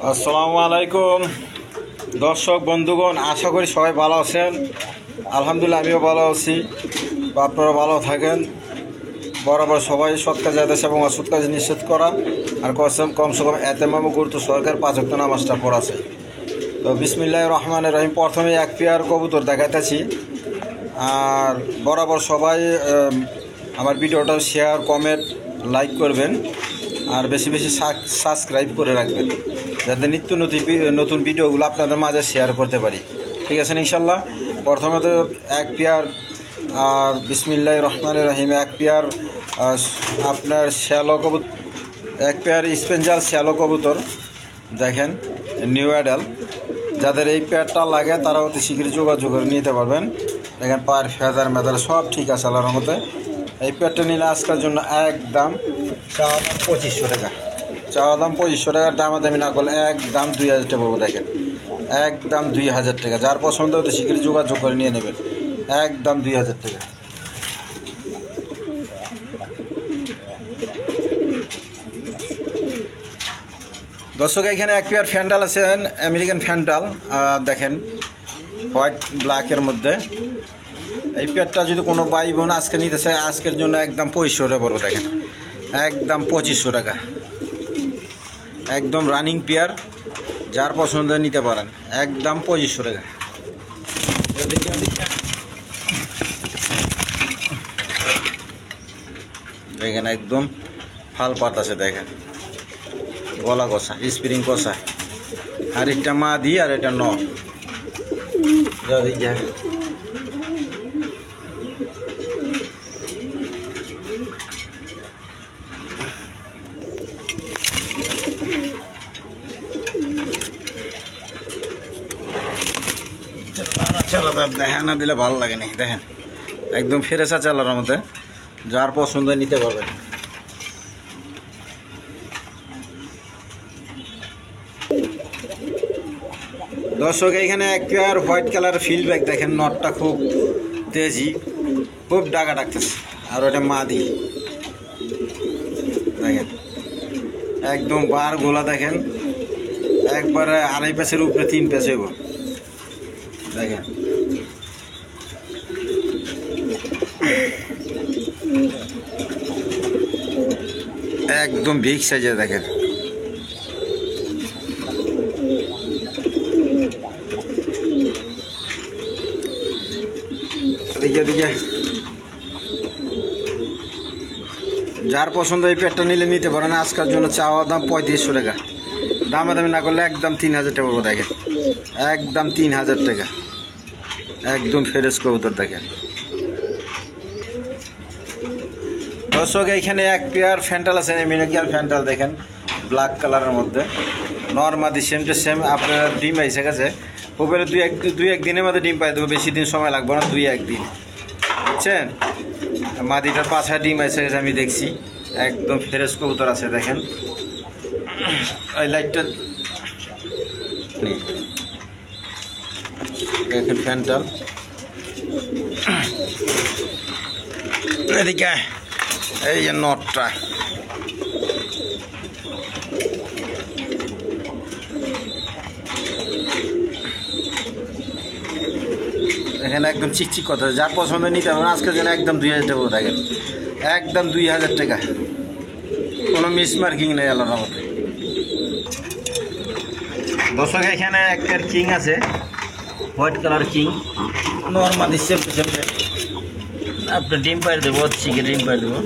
আসসালামু আলাইকুম দর্শক বন্ধুগণ, আশা করি সবাই ভালো আছেন। আলহামদুলিল্লাহ আমিও ভালো আছি, আপনারা ভালো থাকেন। বরাবর সবাই সৎ কাজে আদেশ এবং অসৎ কাজে নিষেধ করা আর কমসে কম এতেমাম গুরুত্ব সরকার 5 ওয়াক্ত নামাজটা পড়াছে। তো বিসমিল্লাহির রহমানির রহিম। প্রথমে এক পেয়ার কবুতর দেখাইতেছি। আর বরাবর সবাই আমার ভিডিওটা শেয়ার, কমেন্ট, লাইক করবেন আর বেশি বেশি সাবস্ক্রাইব করে রাখবেন, যাতে নিত্য নতুন ভিডিওগুলো আপনাদের মাঝে শেয়ার করতে পারি। ঠিক আছে ইনশাল্লাহ। প্রথমে তো এক পেয়ার আর বিসমিল্লাহির রহমানির রহিম এক পেয়ার আপনার শ্যালো কবুতর, এক পেয়ার স্পেঞ্জাল শ্যালো কবুতর দেখেন, নিউ অ্যাডাল। যাদের এই পেয়ারটা লাগে তারা অতি শীঘ্রই যোগাযোগ করে নিতে পারবেন। দেখেন পায়ের ফেদার মেদার সব ঠিক আছে আল্লাহর রহমতে। এই পেয়ারটা নিলে আজকের জন্য একদম চাওয়া দাম 2500 টাকা। চাওয়া দাম 2500 টাকার, দামাদামি না করলে একদম 2000 টাকা পড়বো। দেখেন একদম 2000 টাকা। যার পছন্দ হতে শীঘ্রই যোগাযোগ করে নিয়ে নেবেন, একদম 2000 টাকা। দর্শক এখানে এক পেয়ার ফ্যান্টাল আছেন, আমেরিকান ফ্যান্টাল দেখেন, হোয়াইট ব্ল্যাকের মধ্যে। এই পেয়ারটা যদি কোনো ভাই বোন আজকে নিতে চায়, আজকের জন্য একদম 2500 টাকা পড়বো। দেখেন একদম 2500 টাকা, একদম রানিং পেয়ার। যার পছন্দ নিতে পারেন, একদম 2500 টাকা। দেখেন একদম ফাল পাত আছে, দেখেন গলা কষা, স্প্রিং কষা। আর এটা মা দি আর এটা ন দেখা না দিলে ভালো লাগে না। দেখেন একদম ফেরেসা চালার মধ্যে, যার পছন্দ নিতে পারবেন। দর্শক এখানে এক pair white colour field bag দেখেন, নটটা খুব তেজি, খুব ডাকা ডাকতেছে। আর ওটা মাদি দেখেন, একদম বার গোলা দেখেন, একবারে 2.5 প্যাসের উপরে 3 প্যাস হইব। দেখেন একদম বিগ সাইজের। দেখেন দিকে যার পছন্দ এই পেটটা নিলে নিতে পারেন। আজকের জন্য চাওয়া দাম 3500 টাকা, দামাদামি না করলে একদম 3000 টাকা পড়বো। দেখেন একদম 3000 টাকা, একদম ফ্রেশ কবুতর। দেখেন দর্শক এইখানে এক পেয়ার ফ্যান্টাল আছে, আমেরিকান ফ্যান্টাল দেখেন, ব্ল্যাক কালারের মধ্যে। নর্মাদি সেম টু সেম। আপনার ডিম আইসে গেছে, ওপরে দুই এক দিনের মধ্যে ডিম পাই দেবো, বেশি দিন সময় লাগবে না, 2-1 দিন, বুঝছেন। মাদিটার পাছায় ডিম আইসে গেছে আমি দেখছি, একদম ফ্রেশ কবুতর আছে। দেখেন ওই লাইটটা দেখেন, ফ্যান্টাল। এদিকে এই যে নটটা, এখানে একদম চিকচিক কথা। যার পছন্দ নিতে হবে আজকের জন্য একদম 2000 টাকা। দেখেন একদম 2000 টাকা, কোনো মিস মার্কিং নেই আল্লাহর রহমতে। দর্শক এখানে একটা কিং আছে, white colour king, normally same আপনার ডিম পাই দেবো, চিকে ডিম পাই দেবো।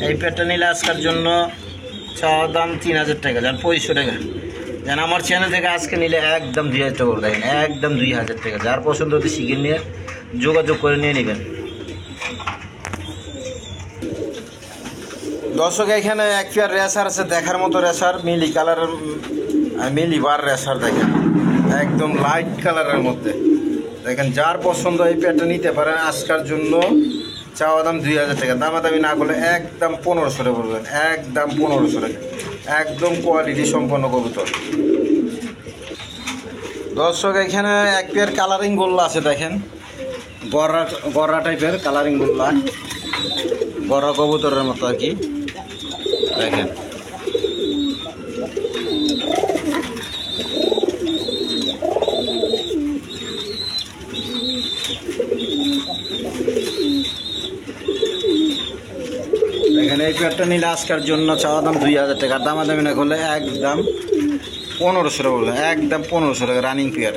এই পেটটা নিলে আজকের জন্য চাওয়া দাম 3000 টাকা, যান 2500 টাকা। যেন আমার চ্যানেল থেকে আজকে নিলে একদম 2000 টাকা করে। দেখেন একদম 2000 টাকা। যার পছন্দ হতে শিখে নিয়ে যোগাযোগ করে নিয়ে নেবেন। দর্শক এখানে এক পেয়ার রেসার আছে, দেখার মতো রেসার, মিলি কালারের, মিলি বার রেসার। দেখেন একদম লাইট কালারের মধ্যে। দেখেন যার পছন্দ এই পেয়ারটা নিতে পারেন। আজকের জন্য চাওয়া দাম 2000 টাকা, দামাদামি না করলে একদম 1500 টাকা পড়বেন, একদম 1500 টাকা। একদম কোয়ালিটি সম্পন্ন কবুতর। দর্শক এখানে এক পেয়ার কালারিং গোল্লা আছে, দেখেন গররা টাইপের কালারিং গোল্লা, গররা কবুতরের মতো আর কি। দেখেন নিলে আজকের জন্য চাওয়া দাম 2000 টাকা, দামাদামি না করলে একদম 1500 টাকা বলবে, একদম 1500 টাকা রানিং পেয়ার।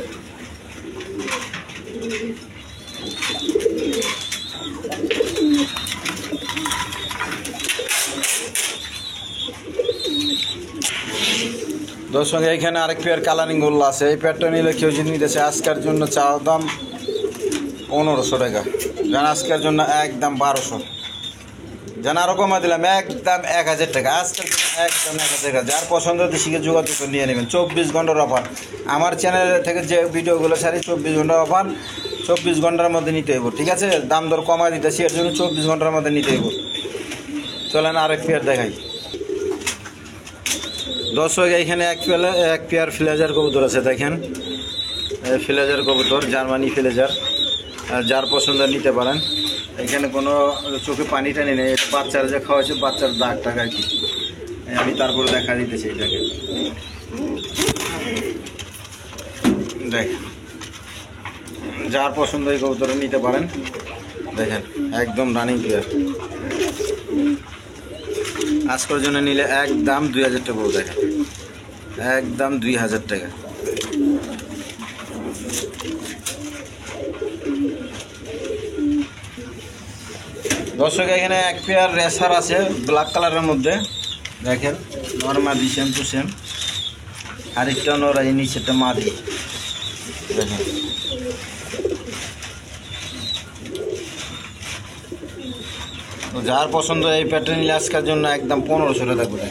দর্শক এইখানে আরেক পেয়ার কালারিং গোল্লা আছে, এই পেয়ারটা নিলে কেউ যদি নিতে চায় আজকের জন্য চাওয়া দাম 1500 টাকা, যেন আজকের জন্য একদম 1200, যেন আরও কমা দিলাম একদম 1000 টাকা, আজকের জন্য একদম 1000 টাকা। যার পছন্দ শিখে যোগাযোগ করে নিয়ে নেবেন। 24 ঘন্টার অফার, আমার চ্যানেল থেকে যে ভিডিওগুলো ছাড়ি 24 ঘন্টার অফার, 24 ঘন্টার মধ্যে নিতে হইব, ঠিক আছে? দাম দর কমা দিতেছি, এর জন্য 24 ঘন্টার মধ্যে নিতে হইব। চলেন আরেক পেয়ার দেখাই। দর্শক এইখানে এক পেয়ার ফ্লেজার কবুতর আছে, দেখেন ফ্লেজার কবুতর, জার্মানি ফ্লেজার, যার পছন্দ নিতে পারেন। এখানে কোনো চোখে পানি টানি নেই, এটা বাচ্চারা যে খাওয়াচ্ছে বাচ্চার দাগ টাগ আর কি, আমি তারপরে দেখা দিতেছি এটাকে। দেখ, যার পছন্দ এই কবুতর নিতে পারেন, দেখেন একদম রানিং পেয়ার। আজকের জন্য নিলে একদম 2000 টাকা বলবো, দেখেন একদম 2000 টাকা। দর্শক এখানে এক পেয়ার রেসার আছে ব্ল্যাক কালারের মধ্যে, দেখেন নর্মালি সেম টু সেম, আরেকটা নরাই নিচেটা মাদি, দেখেন যার পছন্দ এই প্যাটার্ন নিলে আজকের জন্য একদম 1500 টাকা করে,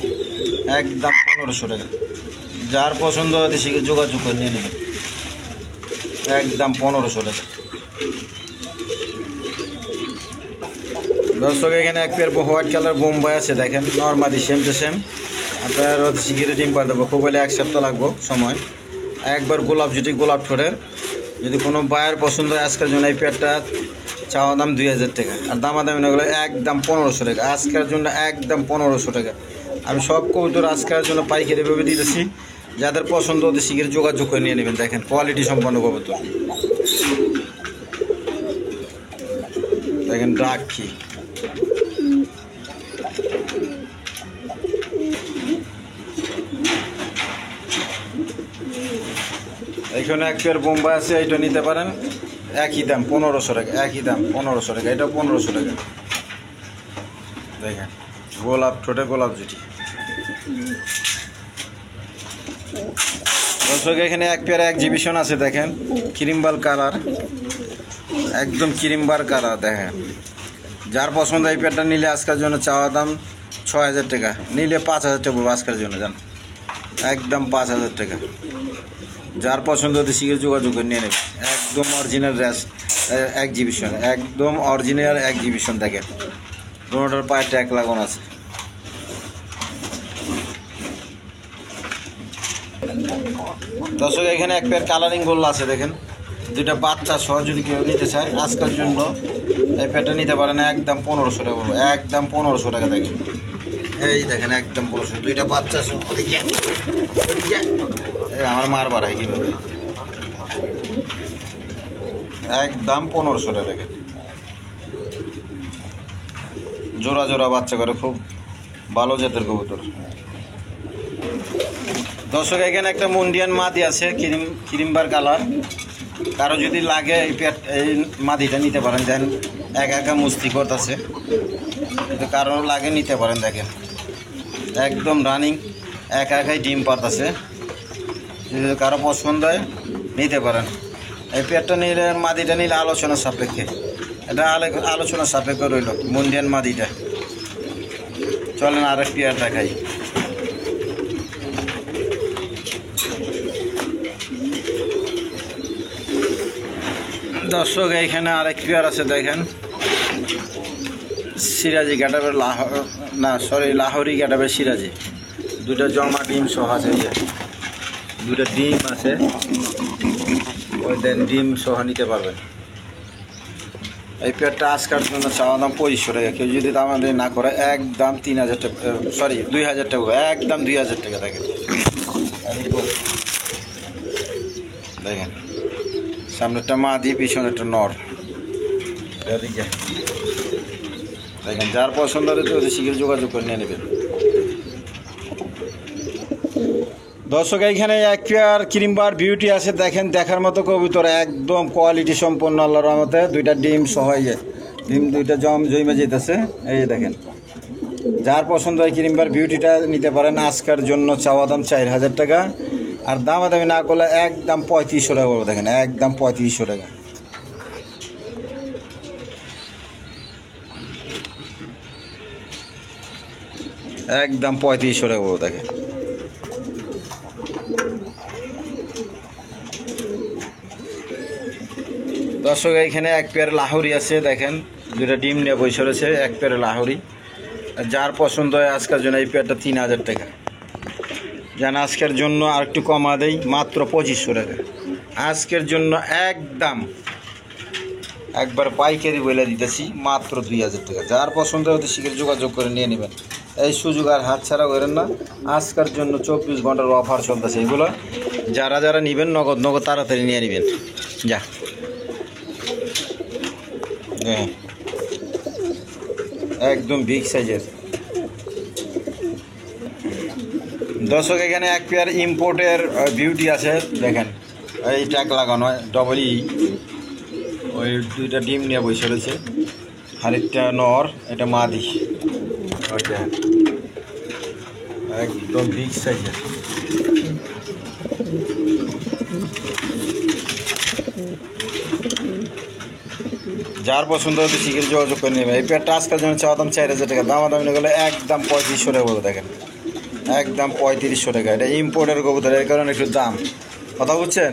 একদম 1500 টাকা। যার পছন্দ শিখে যোগাযোগ করে নিয়ে নেবেন, একদম 1500 টাকা। দর্শক এখানে এক পেয়ার হোয়াইট কালার বোম্বাই আছে, দেখেন নর্মালি সেম টু সেম, আপনার শিখিয়ে ডিম পার দেবো, খুব হলে 1 সপ্তাহ লাগবো সময়। একবার গোলাপ জুটি গোলাপ ঠোঁটের, যদি কোনো বায়ের পছন্দ হয় আজকের জন্য এই পেয়ারটা চাওয়া দাম 2000 টাকা, আর দামাদামি না গেলে একদম 1500 টাকা, আজকের জন্য একদম 1500 টাকা। আমি সব কবুতর আজকের জন্য পাইকারি ভাবে দিতেছি, যাদের পছন্দ হতে শিখিয়ে যোগাযোগ করে নিয়ে নেবেন। দেখেন কোয়ালিটি সম্পন্ন কবুতর, দেখেন ডাক কি। এখানে এক পেয়ার বোম্বাই আছে, এইটা নিতে পারেন, একই দাম 1500 টাকা, একই দাম 1500 টাকা, এটা 1500 টাকা। দেখেন গোলাপ ঠোঁটে গোলাপ জুটি। দর্শক এখানে এক পেয়ার এক্সিবিশন আছে, দেখেন ক্রিমবাল কালার, একদম ক্রিমবার কালার, দেখেন যার পছন্দ এই পেয়ারটা নিলে আজকের জন্য চাওয়া দাম 6000 টাকা, নিলে 5000 টাকা পড়বে আজকের জন্য, জান একদম 5000 টাকা। যার পছন্দ হতে শিখে যোগাযোগ করে নিয়ে নেবে, একদম অরিজিনাল এক্সিবিশন, একদম অরিজিনাল এক্সিবিশন। দেখেন দুটোটার পায়ে ট্যাগ লাগানো আছে। দর্শক এখানে এক পেয়ার কালারিং গোল্লা আছে, দেখেন দুইটা বাচ্চা সহ, যদি কেউ নিতে চায় আজকের জন্য এই পেয়ারটা নিতে পারেন, একদম 1500 টাকা বলবো, একদম 1500 টাকা। দেখেন এই দেখেন একদম 1500, দুইটা বাচ্চা সহ, আমার মার বাড়াই কীভাবে, একদম 1500 টাকা। দেখেন জোড়া জোড়া বাচ্চা করে, খুব ভালো জাতের কবুতর। দর্শক এখানে একটা মুন্ডিয়ান মাদি আছে, ক্রিমবার কালার, কারো যদি লাগে এই মাদিটা নিতে পারেন। দেন একা মুস্তি করতেছে, যদি কারো লাগে নিতে পারেন। দেখেন একদম রানিং, একাই ডিম পারতেছে, যদি কারো পছন্দ হয় নিতে পারেন। এই পেয়ারটা নিলে মাদিটা নিলে আলোচনার সাপেক্ষে, এটা আলোচনার সাপেক্ষে রইল মুন্ডিয়ান মাদিটা। চলেন আরেক পেয়ার দেখাই। দর্শক এইখানে আরেক পেয়ার আছে, দেখেন সিরাজি গ্যাটাবের লাহোরি গ্যাটাবের সিরাজি, দুটা জমা ডিম সহ আছে, দুটা ডিম আছে, ওই দেন ডিম সহ নিতে পারবেন। এই পেয়ারটা আজকের জন্য চাওয়া দাম 2500 টাকা, কেউ যদি দামাদামি না করে একদম 3000 টাকা, সরি 2000 টাকা, একদম 2000 টাকা। দেখেন দেখেন সামনেরটা মাদি, পিছনেরটা নর, দেখেন যার পছন্দ হচ্ছে ওদের শীঘ্র যোগাযোগ করে নিয়ে নেবেন। দর্শক এইখানে এক পেয়ার ক্রিমবার বিউটি আছে, দেখেন দেখার মতো কবুতর, একদম কোয়ালিটি সম্পন্ন আল্লাহর রহমতে। দুইটা ডিম সহ ডিম দুইটা জমে যেতেছে, এই দেখেন। যার পছন্দ হয় ক্রিমবার বিউটিটা নিতে পারেন। আজকের জন্য চাওয়া দাম 4000 টাকা, আর দামাদামি না করলে একদম 3500 টাকা বলবো। দেখেন একদম 3500 টাকা। একদম 3500 টাকা বলবো। দেখেন দর্শক এইখানে এক পেয়ার লাহোরি আছে, দেখেন দুটা ডিম নিয়ে বসে রয়েছে, এক পেয়ার লাহোরি। যার পছন্দ হয় আজকের জন্য এই পেয়ারটা 3000 টাকা। যেন আজকের জন্য আর একটু কমা দেই, মাত্র 2500 টাকা আজকের জন্য। একদম একবার পাইকারি বলে দিতেছি, মাত্র 2000 টাকা। যার পছন্দ হতে শীঘ্র যোগাযোগ করে নিয়ে নেবেন। এই সুযোগ আর হাতছাড়া করেন না। আজকের জন্য 24 ঘন্টার অফার চলতেছে এগুলো। যারা যারা নেবেন নগদ নগদ তাড়াতাড়ি নিয়ে নেবেন। যা একদম বিগ সাইজের। দর্শক এখানে এক পেয়ার ইম্পোর্টের বিউটি আছে, দেখেন এই ট্যাগ লাগানো ডবল ই। ওই দুইটা ডিম নিয়ে বসে রয়েছে, আরেকটা নর, এটা মাদি। ওইটা একদম বিগ সাইজের। যার পছন্দ হতে শীঘ্র যোগাযোগ করে নেবে। এই পেয়ারটা আজকের জন্য চাওয়া দাম 4000 টাকা, দামাদামি না করলে একদম 3500 টাকা বলবো। দেখেন একদম 3500 টাকা। এটা ইম্পোর্টের কবুতর, এর কারণে একটু দাম, কথা বুঝছেন।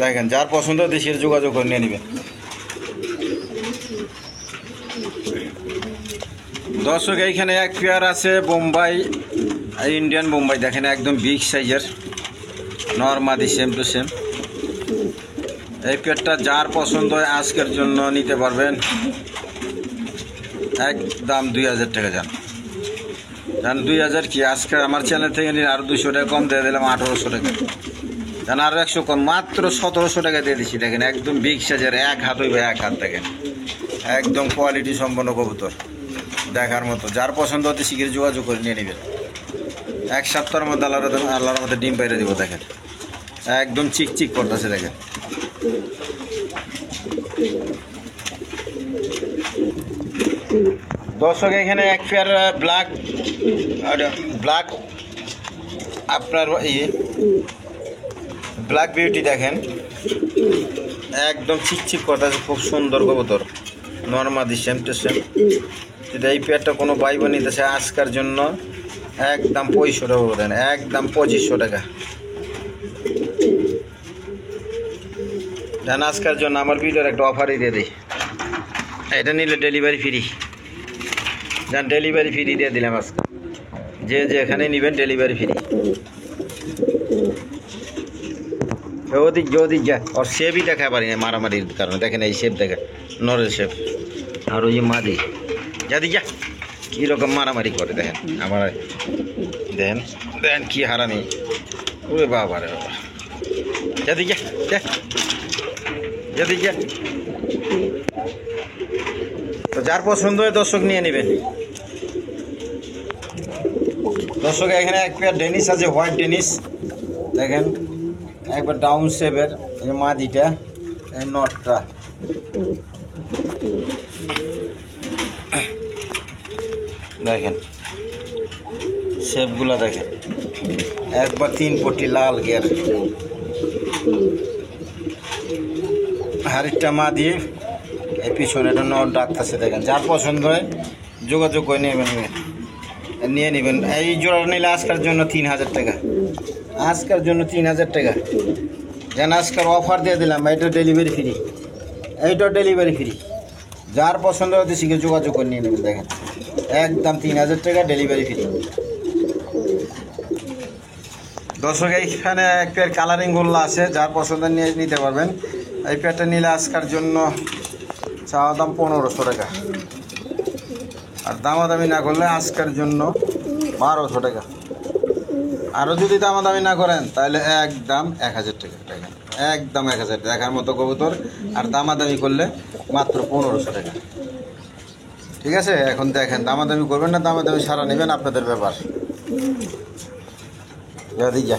দেখেন যার পছন্দ হতে শীঘ্র যোগাযোগ করে নিয়ে নেবেন। দর্শক এইখানে এক পেয়ার আছে বোম্বাই, ইন্ডিয়ান বোম্বাই, দেখেন একদম বিগ সাইজের, নরমাদি সেম টু সেম। এই পেয়ারটা যার পছন্দ হয় আজকের জন্য নিতে পারবেন, একদম 2000 টাকা। যান 2000 কি, আজকে আমার চ্যানেল থেকে নিয়ে আরও 200 টাকা কম দিয়ে দিলাম, 1800 টাকা। জান আরও 100 কম, মাত্র 1700 টাকা দিয়ে দিচ্ছি। দেখেন একদম বিগ সাইজের, এক হাত হইবে এক হাত। দেখেন একদম কোয়ালিটি সম্পন্ন কবুতর, দেখার মতো। যার পছন্দ হতে শীঘ্র যোগাযোগ করে নিয়ে নেবেন। এক সপ্তাহের মধ্যে আল্লাহর মধ্যে ডিম বাইরে দিব। দেখেন একদম চিকচিক করতেছে। দেখেন দর্শক এখানে এক পেয়ার ব্ল্যাক আপনার ব্ল্যাক বিউটি, দেখেন একদম চিকচিক করতেছে, খুব সুন্দর কবুতর, নরমাদি সেম টু সেম। যদি এই পেয়ারটা কোনো ভাই বোন নিতে চায় আজকের জন্য একদম 2500 টাকা দেন, একদম 2500 টাকা। জান আজকের জন্য আমার ভিডিওর একটা অফারই দিয়ে দিই, এটা নিলে ডেলিভারি ফ্রি। যান ডেলিভারি ফ্রি দিয়ে দিলাম আজকে, যে যেখানে নেবেন ডেলিভারি ফ্রি। ওদিক যা ওর শেপই দেখা পারি না মারামারির কারণে। দেখেন এই শেপ, দেখেন নরের শেপ, আর ওই যে মাদি যাদি যা কীরকম মারামারি করে। দেখেন আমার, দেখেন দেখেন কি হারামি, ওরে বাবা রে বাবা। যাদি যা যাদি যা। তো যার পছন্দ হয় দর্শক নিয়ে নেবেন। দর্শক এখানে এক পেয়ার ডেনিস আছে, হোয়াইট ডেনিস, দেখেন একবার ডাউন শেপের, এই মাদিটা, এই নটটা। দেখেন শেপগুলো, দেখেন একবার 3 পটি লাল গের, হাড়িটা মা দিয়ে, এই পিছনে একটা নট ডাকতেছে। দেখেন যার পছন্দ হয় যোগাযোগ করে নিয়ে নেবেন। এই জোড়া নিলে আজকের জন্য 3000 টাকা, আজকের জন্য 3000 টাকা। যেন আজকের অফার দিয়ে দিলাম, এটা ডেলিভারি ফ্রি, এইটা ডেলিভারি ফ্রি। যার পছন্দ হতে শীঘ্র যোগাযোগ করে নিয়ে নেবেন। দেখেন একদম 3000 টাকা, ডেলিভারি ফ্রি। দর্শক এইখানে এক পেয়ার কালারিং গোল্লা আছে, যার পছন্দ নিয়ে নিতে পারবেন। এই পেয়ারটা নিলে আজকের জন্য চাওয়া দাম 1500 টাকা, আর দামাদামি না করলে আজকের জন্য 1200 টাকা। আরও যদি দামাদামি না করেন তাহলে একদম 1000 টাকা। দেখেন একদম 1000 দেখার মতো কবুতর, আর দামাদামি করলে মাত্র 1500 টাকা। ঠিক আছে, এখন দেখেন দামাদামি করবেন না, দামাদামি সারা নেবেন আপনাদের ব্যাপার। যা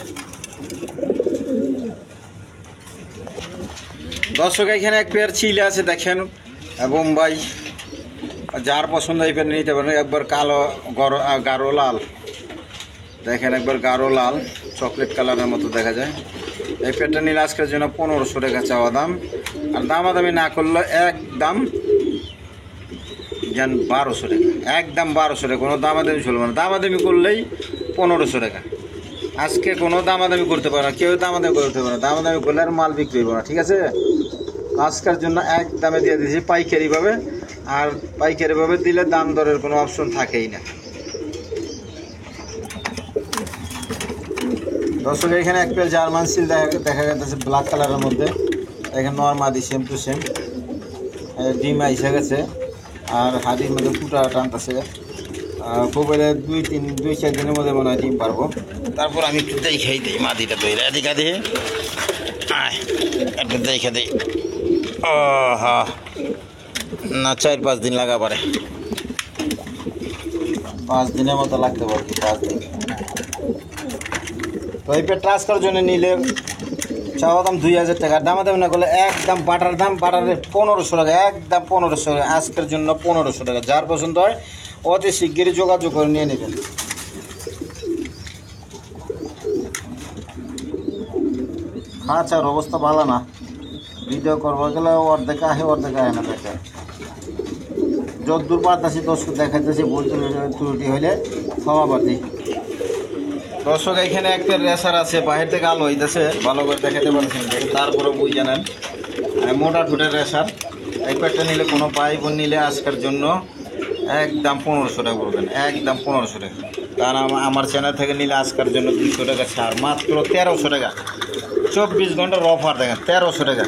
দর্শক এখানে এক পেয়ার চিলে আছে দেখেন, বোম্বাই, যার পছন্দ এই পেয়ার নিতে পারেন। একবার কালো গাঢ় লাল দেখেন, একবার গাঢ় লাল চকলেট কালারের মতো দেখা যায়। এই পেয়ারটা নিলে আজকের জন্য 1500 টাকা চাওয়া দাম, আর দামাদামি না করলে একদম যেন 1200 টাকা, একদম 1200 টাকা, কোনো দামাদামি চলবে না। দামাদামি করলেই 1500 টাকা। আজকে কোনো দামাদামি করতে পারে না, কেউ দামাদামি করতে পারে না, দামাদামি করলে আর মাল বিক্রি হবে না। ঠিক আছে, আজকের জন্য এক দামে দিয়ে দিয়েছি পাইকারিভাবে, আর পাইকারিভাবে দিলে দাম দরের কোনো অপশন থাকেই না। দর্শক এখানে এক পেয়ার জার্মান সিল দেখা যাচ্ছে ব্ল্যাক কালারের মধ্যে, এখানে নর্মাদি সেম টু সেম, ডিম আইসে গেছে আর হাড়ির মধ্যে কুটা টানতেছে। খুব এলে 2-4 দিনের মধ্যে মনে হয় ডিম পারবো। তারপর আমি একটু দেখেই দিই মাদিটা তৈরি এদিকে দিয়ে একটু দেখে দিই। ও হ্যাঁ, না 4-5 দিন লাগা পারে, 5 দিনের মতো লাগতে পারে, 5 দিন। তো এই পেট ট্রান্সফার জন্য নিলে চাওয়া দাম 2000 টাকা, দামাদামি না করলে একদম বাটার দাম, বাটারের 1500 টাকা, একদম 1500 টাকা আজকের জন্য 1500 টাকা। যার পছন্দ হয় অতি শিগগিরই যোগাযোগ করে নিয়ে নেবেন। খাঁচার অবস্থা ভালো না, ভিডিও করবো গেলে অর্ধেক আহে না দেখে, যদ্দূর পারতাছি দর্শক দেখাইতেছি, ভুল ত্রুটি হইলে ক্ষমাবাদী। দর্শক এখানে একটা রেসার আছে, বাহির থেকে আলো হইতেছে, ভালো করে দেখাতে পারছেন, তারপরে বুঝ জানেন মোটা ঠোঁটের রেসার। এই প্যাকটা নিলে কোনো ভাই বোন নিলে আজকের জন্য একদম 1500 টাকা করবেন, একদম 1500 টাকা। কারণ আমার চ্যানেল থেকে নিলে আজকের জন্য 200 টাকা ছাড়, মাত্র 1300 টাকা, 24 ঘন্টার অফার দেখেন, 1300 টাকা।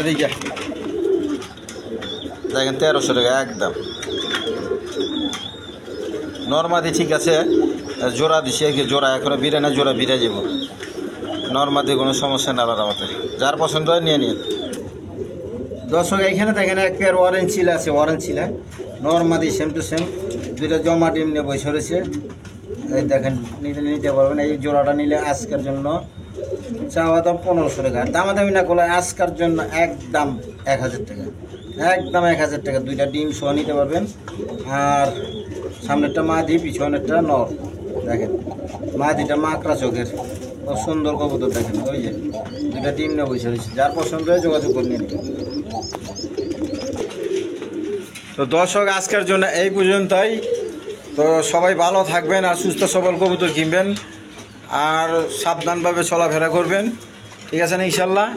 এদিকে দেখেন 1300 টাকা একদম নর্মাদি। ঠিক আছে, জোড়া দিছে, জোড়া এখনো বিরে না, জোড়া বিরে যাব, নর্মাদি কোনো সমস্যা না আলাদা মতো, যার পছন্দ হয় নিয়ে নিন। দর্শক এখানে দেখেন এক পেয়ার অরেঞ্জ ছিল আছে, অরেঞ্জ ছিল নর্মাদি সেম টু সেম, দুইটা জমা ডিম নিয়ে বসে রয়েছে। এই দেখেন নিতে পারবেন, এই জোড়াটা নিলে আজকের জন্য চাওয়া দাম 1500 টাকা, দামাদামি না করলে আজকের জন্য একদম 1000 টাকা, একদম 1000 টাকা। দুইটা ডিম সহ নিতে পারবেন, আর সামনেরটা মাদি, পিছনেরটা নর। দেখেন মাদিটা মাকড়া চোখের, খুব সুন্দর কবুতর দেখেন, ওই যে দুইটা ডিম নিয়ে বসে রয়েছে, যার পছন্দ হয় যোগাযোগ করে নিন। তো দর্শক আজকের জন্য এই পর্যন্তই। তো সবাই ভালো থাকবেন আর সুস্থ সবল কবুতর কিনবেন, আর সাবধানভাবে চলাফেরা করবেন, ঠিক আছে না ইনশাল্লাহ।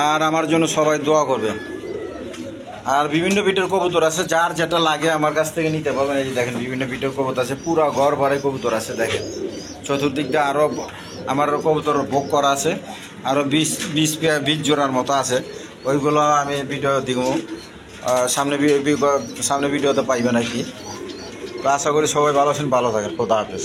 আর আমার জন্য সবাই দোয়া করবেন। আর বিভিন্ন বিটের কবুতর আছে, যার যেটা লাগে আমার কাছ থেকে নিতে পারবেন। এই যে দেখেন বিভিন্ন বিটের কবুতর আছে, পুরা ঘর ভরে কবুতর আছে। দেখেন চতুর্দিকটা আরও আমার কবুতর ভোগ করা আছে, আরও 20 জোড়ার মতো আছে, ওইগুলো আমি ভিডিও দিব সামনে ভিডিওতে পাইবেন আর কি। তো আশা করি সবাই ভালো আছেন, ভালো থাকেন, খোদা হাফেজ।